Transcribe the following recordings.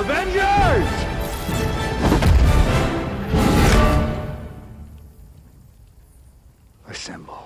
Avengers! Assemble.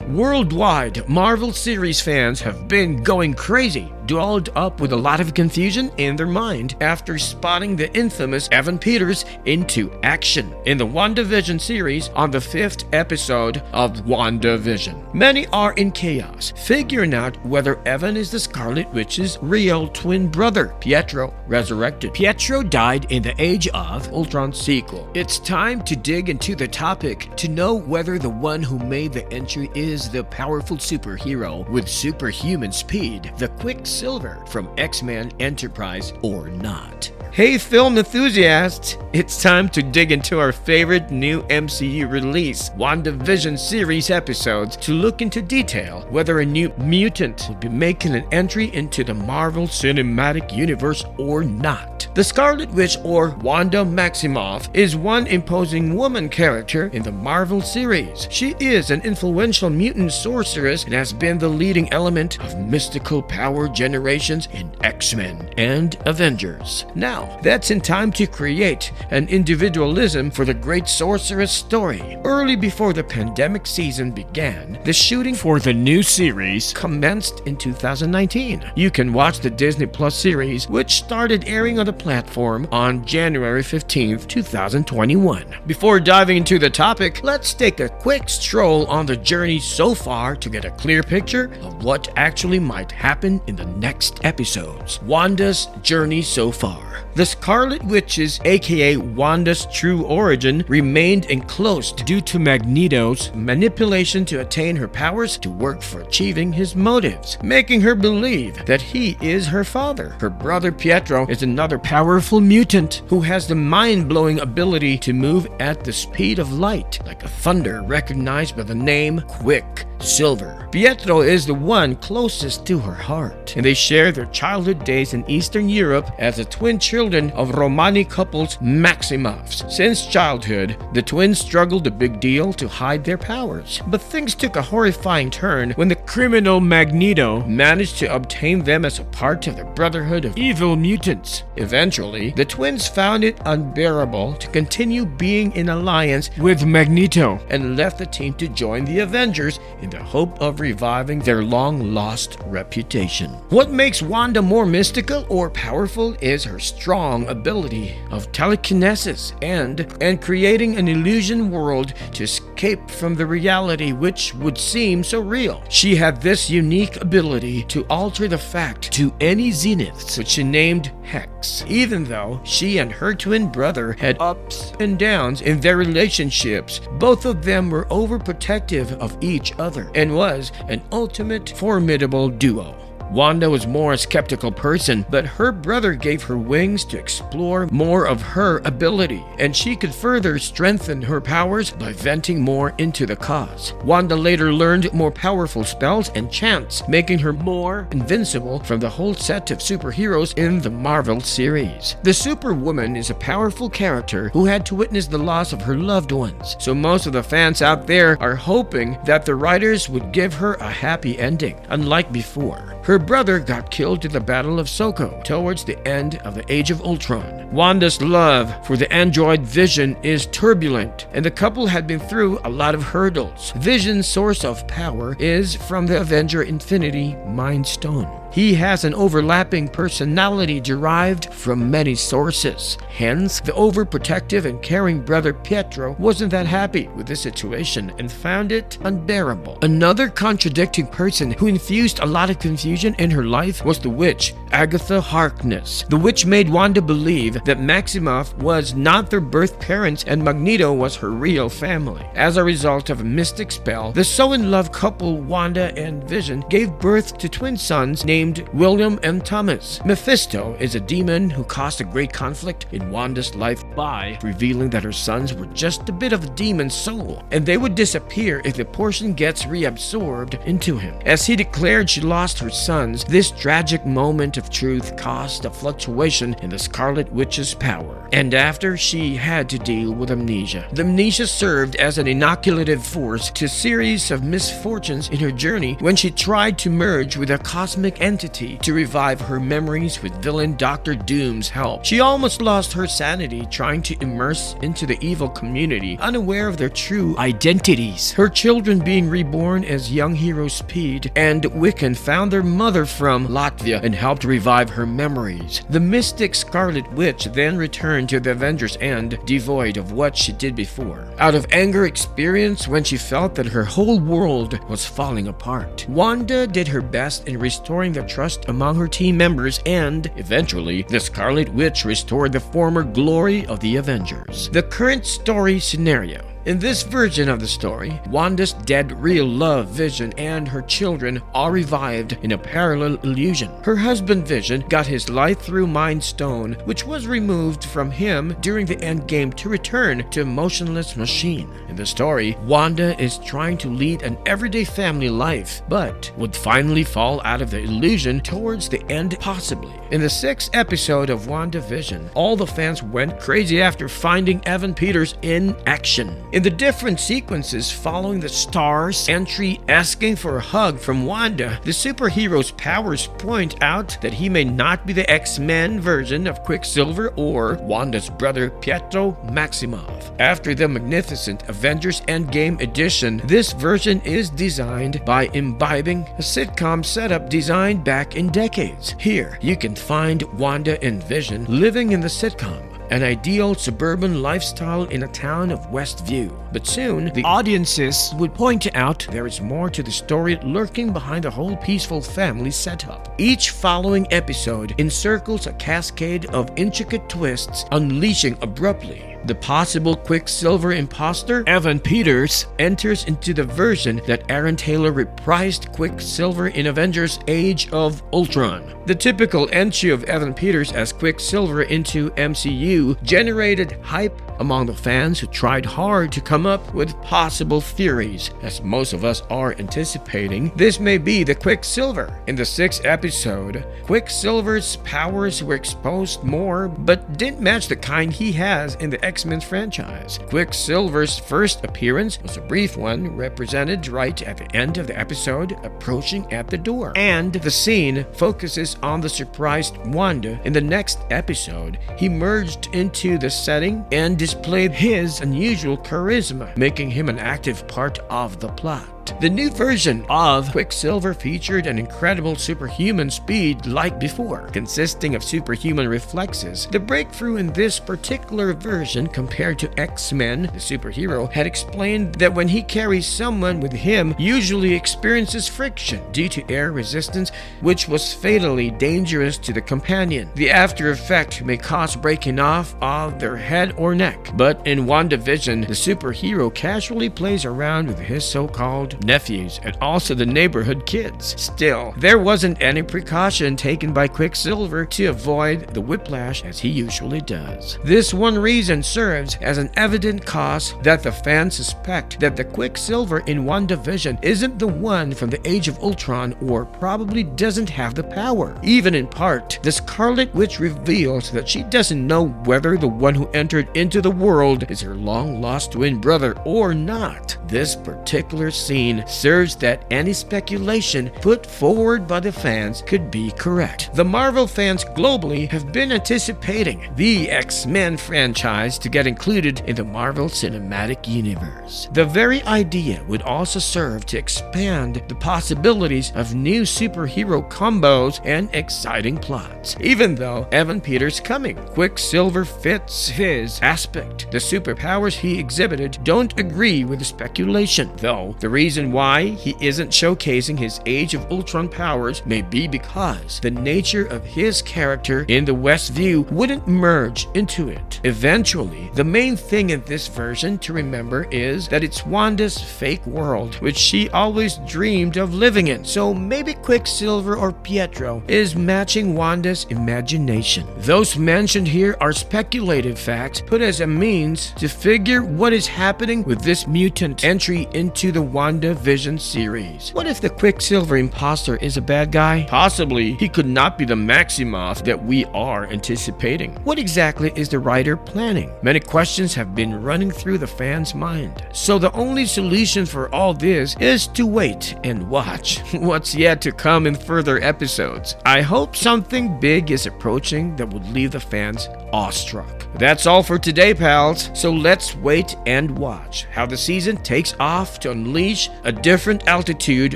Worldwide, Marvel series fans have been going crazy, dolled up with a lot of confusion in their mind after spotting the infamous Evan Peters into action in the WandaVision series on the 5th episode of WandaVision. Many are in chaos, figuring out whether Evan is the Scarlet Witch's real twin brother, Pietro, resurrected. Pietro died in the Age of Ultron sequel. It's time to dig into the topic to know whether the one who made the entry is the powerful superhero with superhuman speed, the Quicksilver from X-Men Enterprise, or not. Hey film enthusiasts, it's time to dig into our favorite new MCU release, WandaVision series episodes, to look into detail whether a new mutant will be making an entry into the Marvel Cinematic Universe or not. The Scarlet Witch, or Wanda Maximoff, is one imposing woman character in the Marvel series. She is an influential mutant sorceress and has been the leading element of mystical power generations in Xmen and Avengers. Now, that's in time to create an individualism for the great sorceress story. Early before the pandemic season began, the shooting for the new series commenced in 2019. You can watch the Disney Plus series, which started airing on the platform on January 15th, 2021. Before diving into the topic, let's take a quick stroll on the journey so far to get a clear picture of what actually might happen in the next episodes. Wanda's journey so far. The Scarlet Witch's, aka Wanda's true origin, remained enclosed due to Magneto's manipulation to attain her powers to work for achieving his motives, making her believe that he is her father. Her brother Pietro is another powerful mutant who has the mind-blowing ability to move at the speed of light, like a thunder recognized by the name Quicksilver. Pietro is the one closest to her heart, and they share their childhood days in Eastern Europe as the twin children of Romani couples Maximoffs. Since childhood, the twins struggled a big deal to hide their powers, but things took a horrifying turn when the criminal Magneto managed to obtain them as a part of the Brotherhood of Evil Mutants. Eventually, the twins found it unbearable to continue being in alliance with Magneto and left the team to join the Avengers in the hope of reviving their long-lost reputation. What makes Wanda more mystical or powerful is her strong ability of telekinesis and creating an illusion world to escape from the reality which would seem so real. She had this unique ability to alter the fact to any zenith, which she named Hex. Even though she and her twin brother had ups and downs in their relationships, both of them were overprotective of each other and was an ultimate formidable duo. Wanda was more a skeptical person, but her brother gave her wings to explore more of her ability, and she could further strengthen her powers by venting more into the cause. Wanda later learned more powerful spells and chants, making her more invincible from the whole set of superheroes in the Marvel series. The Superwoman is a powerful character who had to witness the loss of her loved ones, so most of the fans out there are hoping that the writers would give her a happy ending, unlike before. Her brother got killed in the Battle of Soko towards the end of the Age of Ultron. Wanda's love for the android Vision is turbulent, and the couple had been through a lot of hurdles. Vision's source of power is from the Avenger Infinity Mind Stone. He has an overlapping personality derived from many sources. Hence, the overprotective and caring brother Pietro wasn't that happy with the situation and found it unbearable. Another contradicting person who infused a lot of confusion in her life was the witch, Agatha Harkness. The witch made Wanda believe that Maximoff was not their birth parents and Magneto was her real family. As a result of a mystic spell, the so-in-love couple Wanda and Vision gave birth to twin sons named William and Thomas. Mephisto is a demon who caused a great conflict in Wanda's life by revealing that her sons were just a bit of a demon's soul, and they would disappear if the portion gets reabsorbed into him. As he declared she lost her sons, this tragic moment of truth caused a fluctuation in the Scarlet Witch's power, and after she had to deal with amnesia. The amnesia served as an inoculative force to a series of misfortunes in her journey when she tried to merge with a cosmic entity entity to revive her memories with villain Dr. Doom's help. She almost lost her sanity trying to immerse into the evil community, unaware of their true identities. Her children being reborn as young heroes Speed and Wiccan found their mother from Latvia and helped revive her memories. The mystic Scarlet Witch then returned to the Avengers End, devoid of what she did before, out of anger experienced when she felt that her whole world was falling apart. Wanda did her best in restoring the trust among her team members, and eventually, the Scarlet Witch restored the former glory of the Avengers. The current story scenario. In this version of the story, Wanda's dead real love Vision and her children are revived in a parallel illusion. Her husband Vision got his life-through Mind Stone, which was removed from him during the Endgame to return to a motionless machine. In the story, Wanda is trying to lead an everyday family life, but would finally fall out of the illusion towards the end possibly. In the 6th episode of Wandavision, all the fans went crazy after finding Evan Peters in action. In the different sequences following the Star's entry asking for a hug from Wanda, the superhero's powers point out that he may not be the X-Men version of Quicksilver or Wanda's brother Pietro Maximoff. After the magnificent Avengers Endgame edition, this version is designed by imbibing a sitcom setup designed back in decades. Here, you can find Wanda and Vision living in the sitcom, an ideal suburban lifestyle in a town of Westview. But soon, the audiences would point out there is more to the story lurking behind the whole peaceful family setup. Each following episode encircles a cascade of intricate twists, unleashing abruptly. The possible Quicksilver imposter, Evan Peters, enters into the version that Aaron Taylor reprised Quicksilver in Avengers Age of Ultron. The typical entry of Evan Peters as Quicksilver into MCU generated hype among the fans who tried hard to come up with possible theories. As most of us are anticipating, this may be the Quicksilver. In the 6th episode, Quicksilver's powers were exposed more, but didn't match the kind he has in the X-Men franchise. Quicksilver's first appearance was a brief one, represented right at the end of the episode, approaching at the door. And the scene focuses on the surprised Wanda. In the next episode, he merged into the setting and displayed his unusual charisma, making him an active part of the plot. The new version of Quicksilver featured an incredible superhuman speed like before, consisting of superhuman reflexes. The breakthrough in this particular version compared to X-Men, the superhero, had explained that when he carries someone with him, usually experiences friction due to air resistance, which was fatally dangerous to the companion. The after effect may cause breaking off of their head or neck. But in Wandavision, the superhero casually plays around with his so-called nephews and also the neighborhood kids. Still, there wasn't any precaution taken by Quicksilver to avoid the whiplash as he usually does. This one reason serves as an evident cause that the fans suspect that the Quicksilver in Wandavision isn't the one from the Age of Ultron, or probably doesn't have the power. Even in part, the Scarlet Witch reveals that she doesn't know whether the one who entered into the world is her long-lost twin brother or not. This particular scene serves that any speculation put forward by the fans could be correct. The Marvel fans globally have been anticipating the X-Men franchise to get included in the Marvel Cinematic Universe. The very idea would also serve to expand the possibilities of new superhero combos and exciting plots. Even though Evan Peters' coming Quicksilver fits his aspect, the superpowers he exhibited don't agree with the speculation, though the reason why he isn't showcasing his Age of Ultron powers may be because the nature of his character in the Westview wouldn't merge into it. Eventually, the main thing in this version to remember is that it's Wanda's fake world, which she always dreamed of living in. So maybe Quicksilver or Pietro is matching Wanda's imagination. Those mentioned here are speculative facts put as a means to figure what is happening with this mutant entry into the Wanda Vision series. What if the Quicksilver imposter is a bad guy? Possibly, he could not be the Maximoff that we are anticipating. What exactly is the writer planning? Many questions have been running through the fans' mind. So the only solution for all this is to wait and watch what's yet to come in further episodes. I hope something big is approaching that would leave the fans awestruck. That's all for today, pals. So let's wait and watch how the season takes off to unleash a different altitude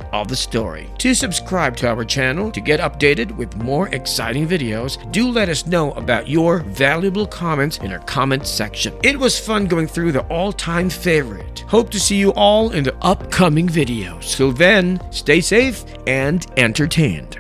of the story. To subscribe to our channel to get updated with more exciting videos, do let us know about your valuable comments in our comment section. It was fun going through the all-time favorite. Hope to see you all in the upcoming videos. Till then, stay safe and entertained.